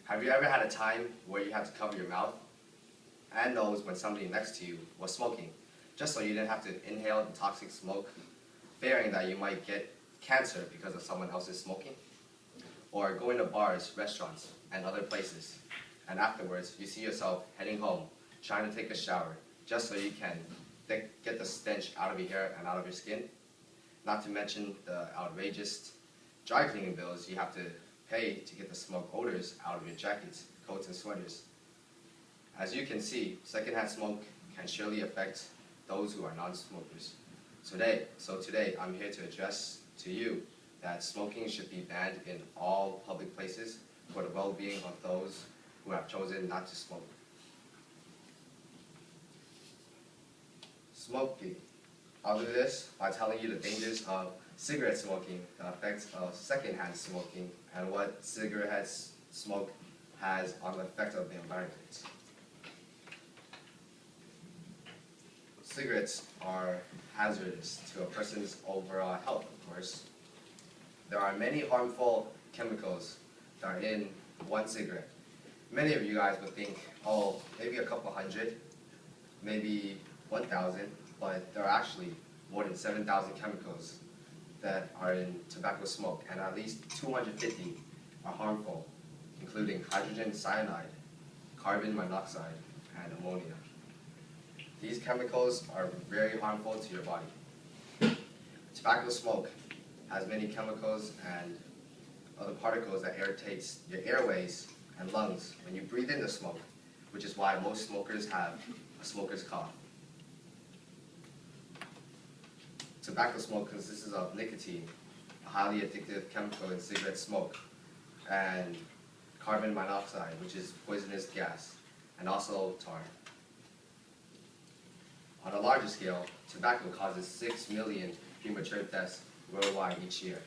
Have you ever had a time where you had to cover your mouth and nose when somebody next to you was smoking, just so you didn't have to inhale the toxic smoke, fearing that you might get cancer because of someone else's smoking? Or going to bars, restaurants, and other places, and afterwards you see yourself heading home, trying to take a shower, just so you can get the stench out of your hair and out of your skin? Not to mention the outrageous dry cleaning bills you have to pay to get the smoke odors out of your jackets, coats, and sweaters. As you can see, secondhand smoke can surely affect those who are non-smokers. So today, I'm here to address to you that smoking should be banned in all public places for the well-being of those who have chosen not to smoke. Smoking. I'll do this by telling you the dangers of cigarette smoking, the effects of secondhand smoking, and what cigarette smoke has on the effect of the environment. Cigarettes are hazardous to a person's overall health, of course. There are many harmful chemicals that are in one cigarette. Many of you guys would think, oh, maybe a couple hundred, maybe 1,000, but there are actually more than 7,000 chemicals that are in tobacco smoke, and at least 250 are harmful, including hydrogen cyanide, carbon monoxide, and ammonia. These chemicals are very harmful to your body. Tobacco smoke has many chemicals and other particles that irritates your airways and lungs when you breathe in the smoke, which is why most smokers have a smoker's cough. Tobacco smoke consists of nicotine, a highly addictive chemical in cigarette smoke, and carbon monoxide, which is poisonous gas, and also tar. On a larger scale, tobacco causes 6 million premature deaths worldwide each year.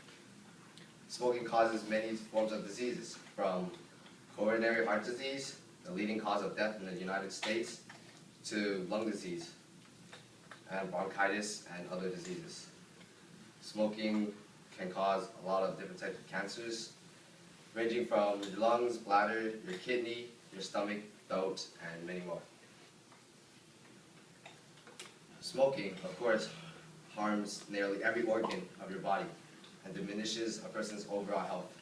Smoking causes many forms of diseases, from coronary heart disease, the leading cause of death in the United States, to lung disease, and bronchitis, and other diseases. Smoking can cause a lot of different types of cancers, ranging from your lungs, bladder, your kidney, your stomach, throat, and many more. Smoking, of course, harms nearly every organ of your body and diminishes a person's overall health.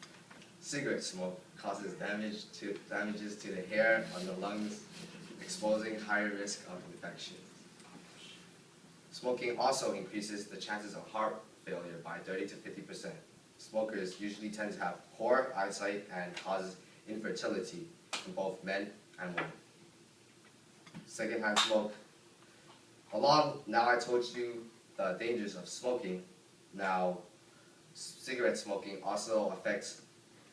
Cigarette smoke causes damages to the hair on the lungs, exposing higher risk of infection. Smoking also increases the chances of heart failure by 30 to 50%. Smokers usually tend to have poor eyesight and causes infertility in both men and women. Secondhand smoke. Now I told you the dangers of smoking. Now, cigarette smoking also affects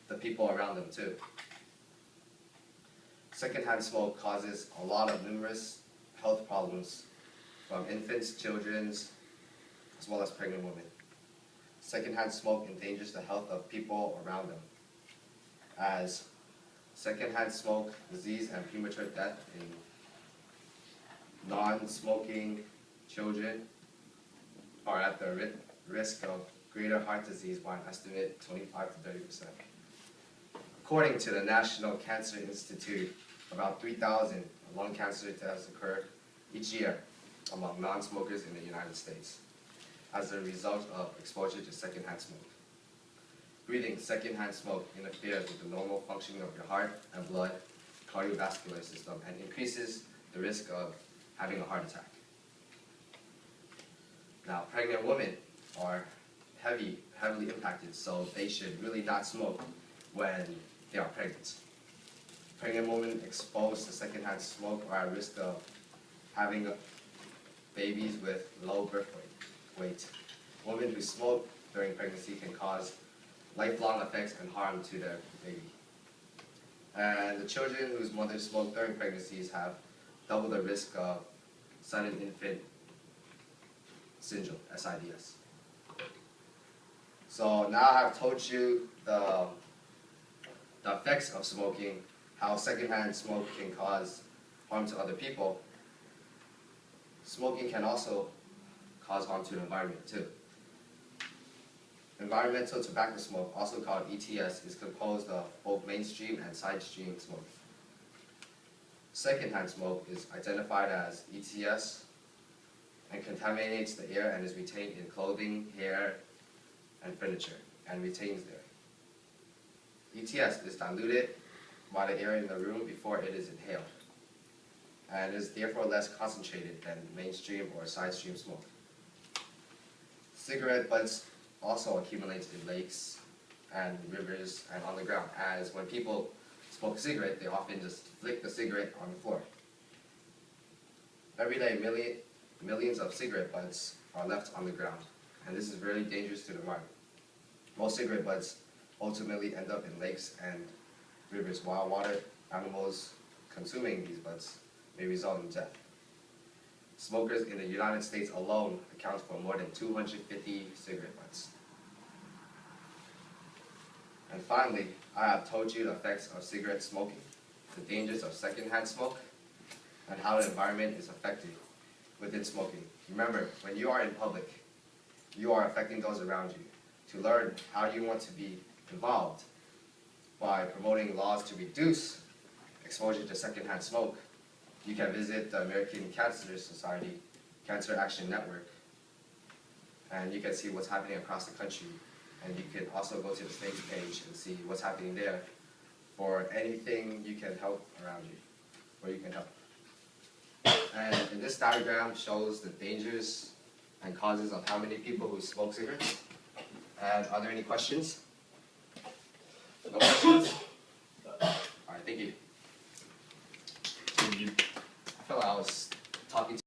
the people around them too. Secondhand smoke causes a lot of numerous health problems, from infants, children, as well as pregnant women. Secondhand smoke endangers the health of people around them, as secondhand smoke, disease, and premature death in non-smoking children are at the risk of greater heart disease by an estimated 25 to 30%. According to the National Cancer Institute, about 3,000 lung cancer deaths occur each year among non-smokers in the United States as a result of exposure to secondhand smoke. Breathing secondhand smoke interferes with the normal functioning of your heart and blood, cardiovascular system, and increases the risk of having a heart attack. Now, pregnant women are heavily impacted, so they should really not smoke when they are pregnant. Pregnant women exposed to secondhand smoke are at risk of having babies with low birth weight. Women who smoke during pregnancy can cause lifelong effects and harm to their baby. And the children whose mothers smoke during pregnancies have double the risk of sudden infant syndrome, SIDS. So now I've told you the effects of smoking, how secondhand smoke can cause harm to other people. Smoking can also cause harm to the environment too. Environmental tobacco smoke, also called ETS, is composed of both mainstream and side stream smoke. Secondhand smoke is identified as ETS and contaminates the air and is retained in clothing, hair, and furniture, and retains there. ETS is diluted by the air in the room before it is inhaled, and is therefore less concentrated than mainstream or side stream smoke. Cigarette butts also accumulate in lakes and rivers and on the ground, as when people smoke a cigarette, they often just flick the cigarette on the floor. Every day, millions of cigarette butts are left on the ground, and this is very dangerous to the environment. Most cigarette butts ultimately end up in lakes and rivers, while water animals consuming these butts may result in death. Smokers in the United States alone account for more than 250 cigarette butts. And finally, I have told you the effects of cigarette smoking, the dangers of secondhand smoke, and how the environment is affected within smoking. Remember, when you are in public, you are affecting those around you. To learn how you want to be involved by promoting laws to reduce exposure to secondhand smoke, you can visit the American Cancer Society Cancer Action Network, and you can see what's happening across the country. And you can also go to the state's page and see what's happening there for anything you can help around you, where you can help. And in this diagram shows the dangers and causes of how many people who smoke cigarettes. And are there any questions? No questions? All right, thank you. Thank you. I felt like I was talking to